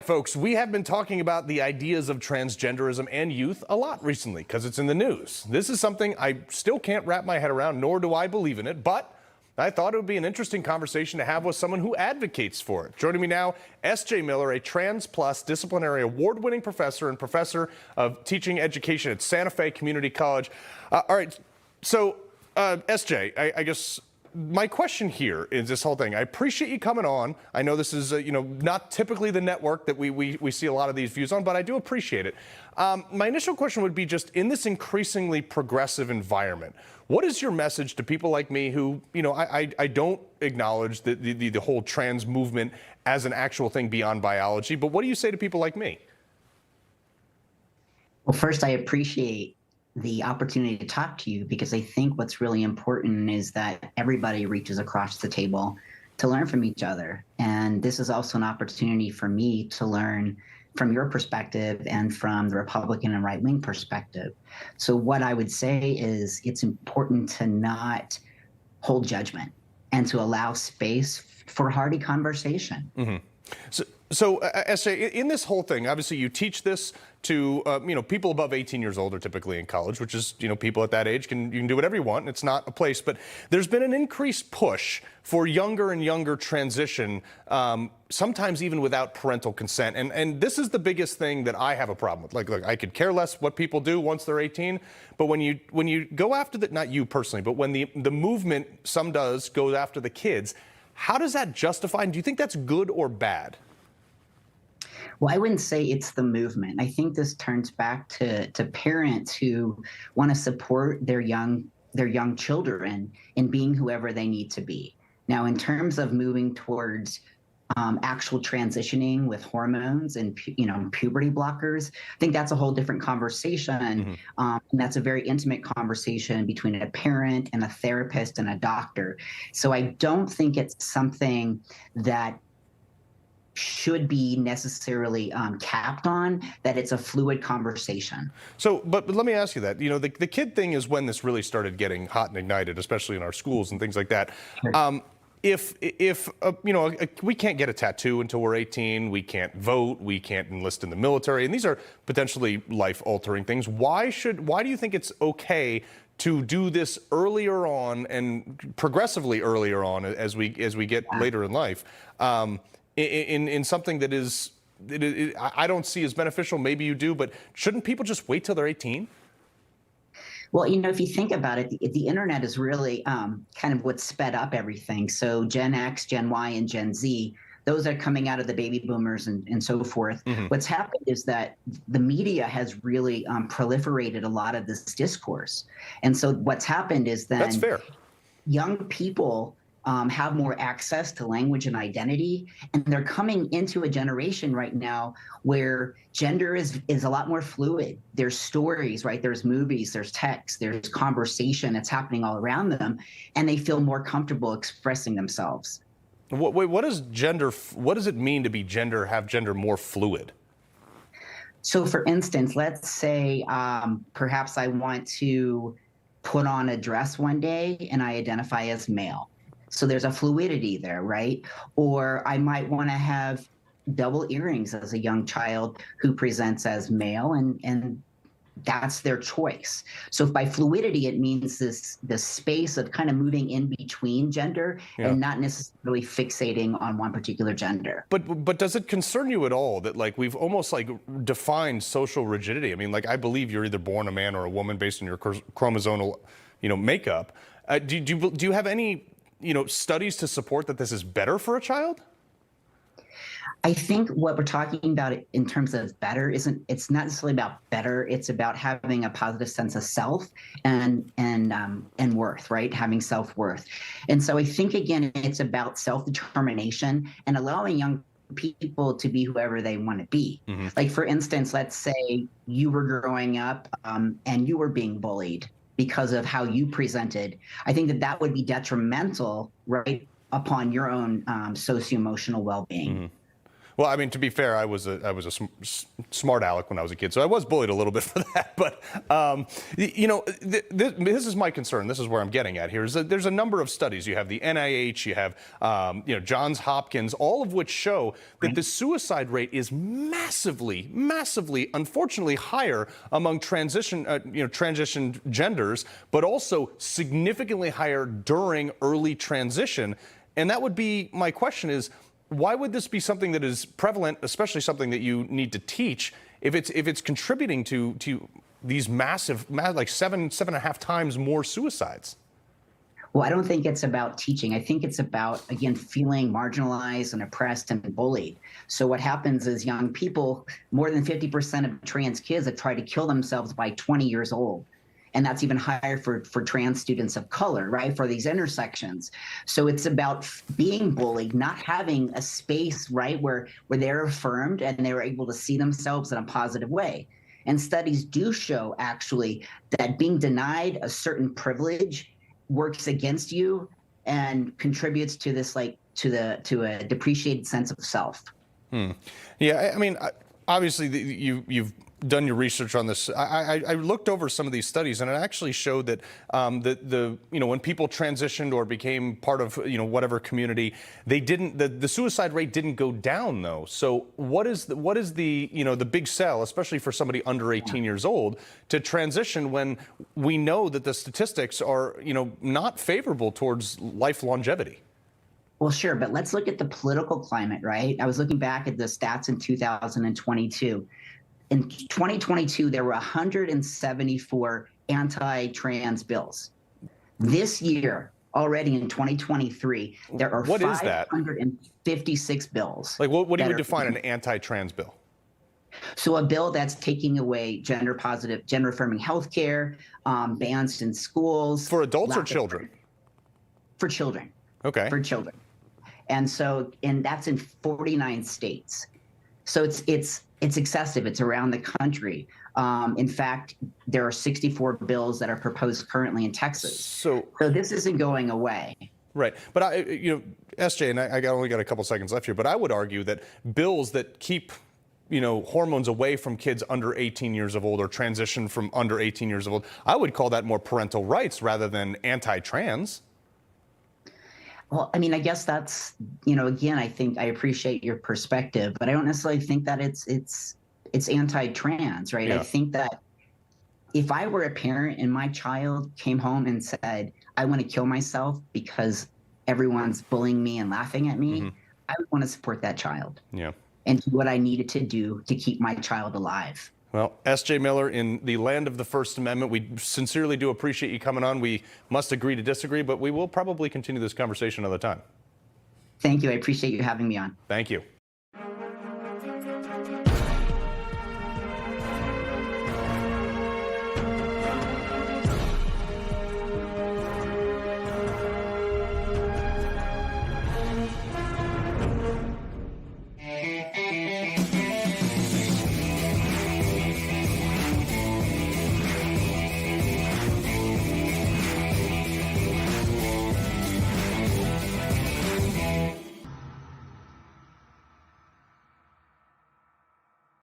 Folks, we have been talking about the ideas of transgenderism and youth a lot recently because it's in the news. This is something I still can't wrap my head around, nor do I believe in it, but I thought it would be an interesting conversation to have with someone who advocates for it. Joining me now, S.J. Miller, a Trans Plus disciplinary award-winning professor and professor of teaching education at Santa Fe Community College. All right, so S.J., I guess my question here is this whole thing. I appreciate you coming on. I know this is, not typically the network that we see a lot of these views on, but I do appreciate it. My initial question would be just in this increasingly progressive environment, what is your message to people like me who, I don't acknowledge the whole trans movement as an actual thing beyond biology, but what do you say to people like me? Well, first, I appreciate the opportunity to talk to you because I think what's really important is that everybody reaches across the table to learn from each other. And this is also an opportunity for me to learn from your perspective and from the Republican and right-wing perspective. So what I would say is it's important to not hold judgment and to allow space for hearty conversation. Mm-hmm. So, S.J., in this whole thing, obviously you teach this to, people above 18 years old are typically in college, which is, people at that age you can do whatever you want, and it's not a place. But there's been an increased push for younger and younger transition, sometimes even without parental consent. And this is the biggest thing that I have a problem with. Like, look, I could care less what people do once they're 18, but when you go after not you personally, but when the movement, some does, goes after the kids, how does that justify? And do you think that's good or bad? Well, I wouldn't say it's the movement. I think this turns back to parents who want to support their young children in being whoever they need to be. Now, in terms of moving towards actual transitioning with hormones and puberty blockers, I think that's a whole different conversation. And that's a very intimate conversation between a parent and a therapist and a doctor. So I don't think it's something that should be necessarily capped on, that it's a fluid conversation. So, but let me ask you that, the kid thing is when this really started getting hot and ignited, especially in our schools and things like that. Sure. If we can't get a tattoo until we're 18, we can't vote, we can't enlist in the military, and these are potentially life-altering things. Why do you think it's okay to do this earlier on and progressively earlier on as we get later in life? In something that I don't see as beneficial. Maybe you do, but shouldn't people just wait till they're 18? Well, if you think about it, the internet is really kind of what sped up everything. So Gen X, Gen Y, and Gen Z, those are coming out of the baby boomers and so forth. Mm-hmm. What's happened is that the media has really proliferated a lot of this discourse. And so what's happened is that that's fair. Young people have more access to language and identity, and they're coming into a generation right now where gender is a lot more fluid. There's stories, right? There's movies, there's text, there's conversation that's happening all around them, and they feel more comfortable expressing themselves. What does it mean to be have gender more fluid? So for instance, let's say perhaps I want to put on a dress one day and I identify as male. So there's a fluidity there, right? Or I might want to have double earrings as a young child who presents as male, and that's their choice. So by fluidity, it means this space of kind of moving in between gender and not necessarily fixating on one particular gender. But does it concern you at all that we've almost defined social rigidity? I mean, I believe you're either born a man or a woman based on your chromosomal, makeup. Do you have any studies to support that this is better for a child? I think what we're talking about in terms of better it's not necessarily about better. It's about having a positive sense of self and worth, right? Having self-worth. And so I think, again, it's about self-determination and allowing young people to be whoever they want to be. Mm-hmm. Like, for instance, let's say you were growing up and you were being bullied because of how you presented. I think that would be detrimental, right, upon your own socio-emotional well-being. Mm-hmm. Well, I mean, to be fair, I was a smart aleck when I was a kid, so I was bullied a little bit for that. But this is my concern. This is where I'm getting at here. Is that there's a number of studies. You have the NIH, you have Johns Hopkins, all of which show that the suicide rate is massively, unfortunately, higher among transitioned genders, but also significantly higher during early transition. And that would be my question: is why would this be something that is prevalent, especially something that you need to teach, if it's contributing to these massive, like 7.5 times more suicides? Well, I don't think it's about teaching. I think it's about, again, feeling marginalized and oppressed and bullied. So what happens is young people, more than 50% of trans kids have tried to kill themselves by 20 years old. And that's even higher for trans students of color, right, for these intersections. So it's about being bullied, not having a space, right, where they're affirmed and they're able to see themselves in a positive way. And studies do show, actually, that being denied a certain privilege works against you and contributes to this, like, to a depreciated sense of self. Yeah, I mean, obviously, you've done your research on this. I looked over some of these studies, and it actually showed that when people transitioned or became part of whatever community, they didn't the suicide rate didn't go down though. So what is the big sell, especially for somebody under 18 years old, to transition when we know that the statistics are not favorable towards life longevity? Well, sure, but let's look at the political climate, right? I was looking back at the stats in 2022. In 2022, there were 174 anti-trans bills. This year, already in 2023, there are 556 bills. Like, what do you define an anti-trans bill? So a bill that's taking away gender-positive, gender-affirming healthcare, bans in schools. For adults or children? For children. Okay. For children. And that's in 49 states. So it's excessive. It's around the country. In fact, there are 64 bills that are proposed currently in Texas. So this isn't going away. Right. But SJ, and I only got a couple seconds left here, but I would argue that bills that keep hormones away from kids under 18 years of old or transition from under 18 years of old, I would call that more parental rights rather than anti-trans. Well, I mean, I guess that's, again, I think I appreciate your perspective, but I don't necessarily think that it's anti-trans, right? Yeah. I think that if I were a parent and my child came home and said, I want to kill myself because everyone's bullying me and laughing at me, I would want to support that child. Yeah. And do what I needed to do to keep my child alive. Well, S.J. Miller, in the land of the First Amendment, we sincerely do appreciate you coming on. We must agree to disagree, but we will probably continue this conversation another time. Thank you. I appreciate you having me on. Thank you.